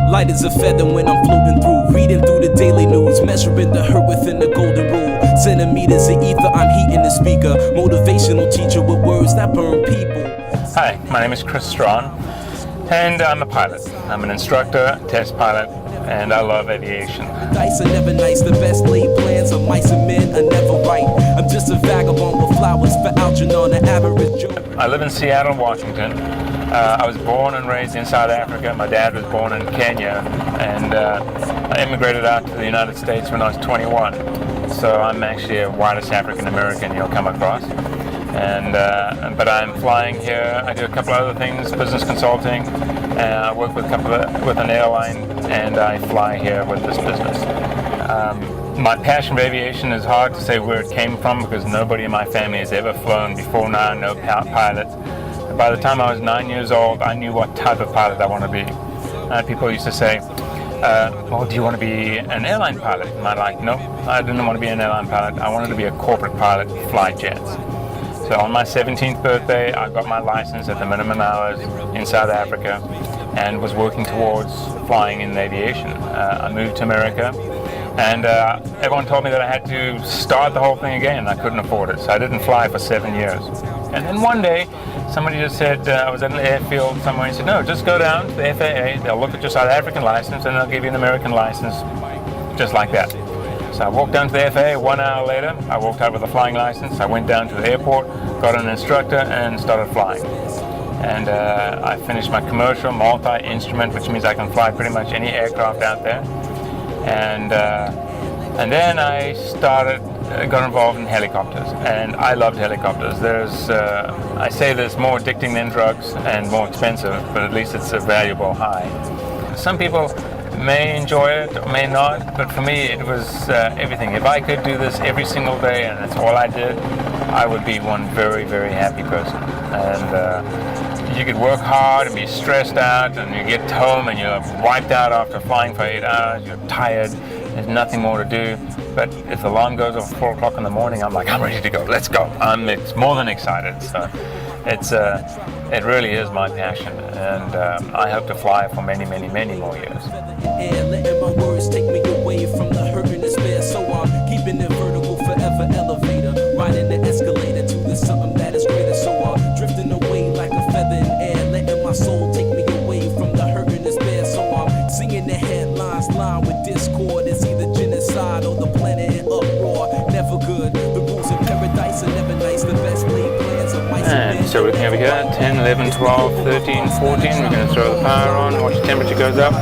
Light as a feather when I'm floating through, reading through the daily news, measuring the hurt within the golden rule. Centimeters of ether, I'm heating the speaker. Motivational teacher with words that burn people. Hi, my name is Rustin Strachan, and I'm a pilot. I'm an instructor, test pilot, and I love aviation. Dice are never nice, the best laid plans of mice and men are never right. I'm just a vagabond with flowers for Algernon, the average Joe. I live in Seattle, Washington. I was born and raised in South Africa. My dad was born in Kenya, and I immigrated out to the United States when I was 21. So I'm actually a whitest African American you'll come across. But I'm flying here. I do a couple other things, business consulting. I work with an airline, and I fly here with this business. My passion for aviation is hard to say where it came from because nobody in my family has ever flown before now, no pilots. By the time I was 9 years old, I knew what type of pilot I want to be. People used to say, well, do you want to be an airline pilot? And I'm like, no, I didn't want to be an airline pilot. I wanted to be a corporate pilot, fly jets. So on my 17th birthday, I got my license at the minimum hours in South Africa and was working towards flying in aviation. I moved to America, and everyone told me that I had to start the whole thing again. I couldn't afford it, so I didn't fly for 7 years. And then one day, somebody just said, I was at an airfield somewhere, and said, no, just go down to the FAA, they'll look at your South African license, and they'll give you an American license, just like that. So I walked down to the FAA. 1 hour later, I walked out with a flying license. I went down to the airport, got an instructor, and started flying. And I finished my commercial multi-instrument, which means I can fly pretty much any aircraft out there. And then I got involved in helicopters, and I loved helicopters. I say there's more addicting than drugs and more expensive, but at least it's a valuable high. Some people may enjoy it or may not, but for me it was everything. If I could do this every single day and that's all I did, I would be one very, very happy person. And you could work hard and be stressed out, and you get home and you're wiped out after flying for 8 hours, you're tired, there's nothing more to do. But if the alarm goes off 4 o'clock in the morning, I'm like, I'm ready to go, let's go. I'm more than excited. So it really is my passion, and I hope to fly for many, many, many more years. Letting my words take me away from the hurt and despair, so I'm keeping it vertical, forever elevator, riding the escalator to the something that is greater, so I'm drifting away like a feather in air, letting my soul take me away from the hurt and despair, so I'm singing the headlines lined with discord. It's either genocide or the planet in uproar, never good. The rules of paradise are never nice, the best laid plans of mice and men. So here we go, 10, 11, 12, 13, 14, we're going to throw the power on, watch the temperature goes up,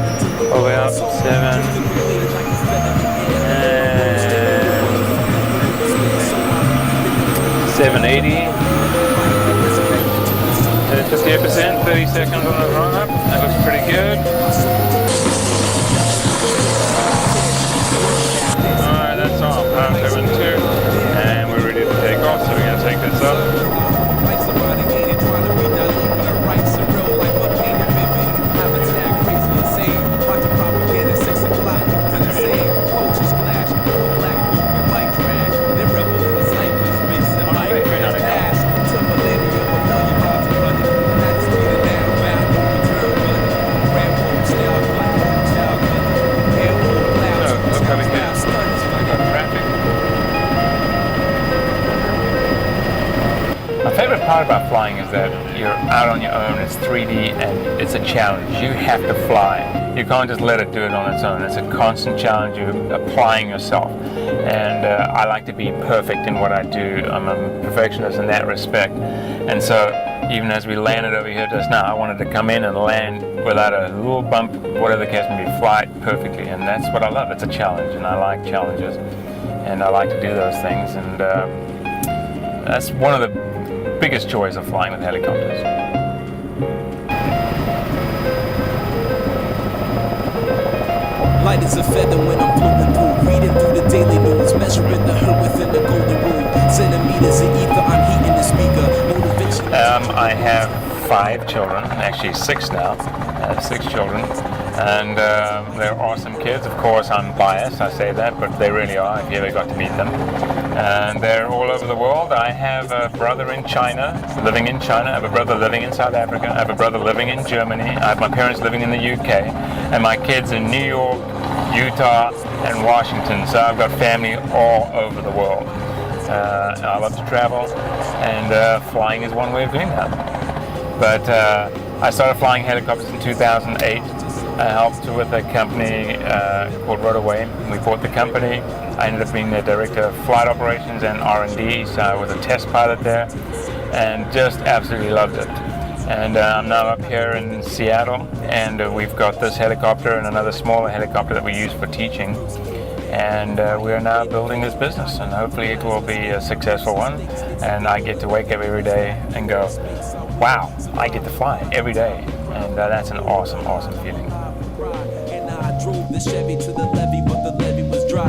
all the way up, 7, and 780, 58%, 30 seconds on the run up, that looks pretty good. Alright, that's all, power 7 2, and we're ready to take off, so we're going to take this up. My favorite part about flying is that you're out on your own, it's 3D, and it's a challenge. You have to fly. You can't just let it do it on its own. It's a constant challenge. You're applying yourself. And I like to be perfect in what I do. I'm a perfectionist in that respect. And so even as we landed over here just now, I wanted to come in and land without a little bump, whatever the case may be, fly it perfectly. And that's what I love. It's a challenge, and I like challenges. And I like to do those things. And that's one of the biggest joys of flying with helicopters. Light as a feather when I'm floating through, reading through the daily news, measuring the hurt within the golden rule. Centimeters of ether, I'm heating the speaker. Motivation. I have 5 children, actually 6 now. I have 6 children, And they're awesome kids. Of course, I'm biased, I say that, but they really are, if you ever got to meet them. And they're all over the world. I have a brother in China, living in China. I have a brother living in South Africa. I have a brother living in Germany. I have my parents living in the UK. And my kids in New York, Utah, and Washington. So I've got family all over the world. I love to travel, and flying is one way of doing that. But I started flying helicopters in 2008. I helped with a company called Rotaway. We bought the company. I ended up being the director of flight operations and R&D, so I was a test pilot there, and just absolutely loved it. And I'm now up here in Seattle, and we've got this helicopter and another smaller helicopter that we use for teaching. And we are now building this business, and hopefully it will be a successful one. And I get to wake up every day and go, wow, I get to fly every day. And that's an awesome, awesome feeling. And I drove the Chevy to the levee, but the levee was dry.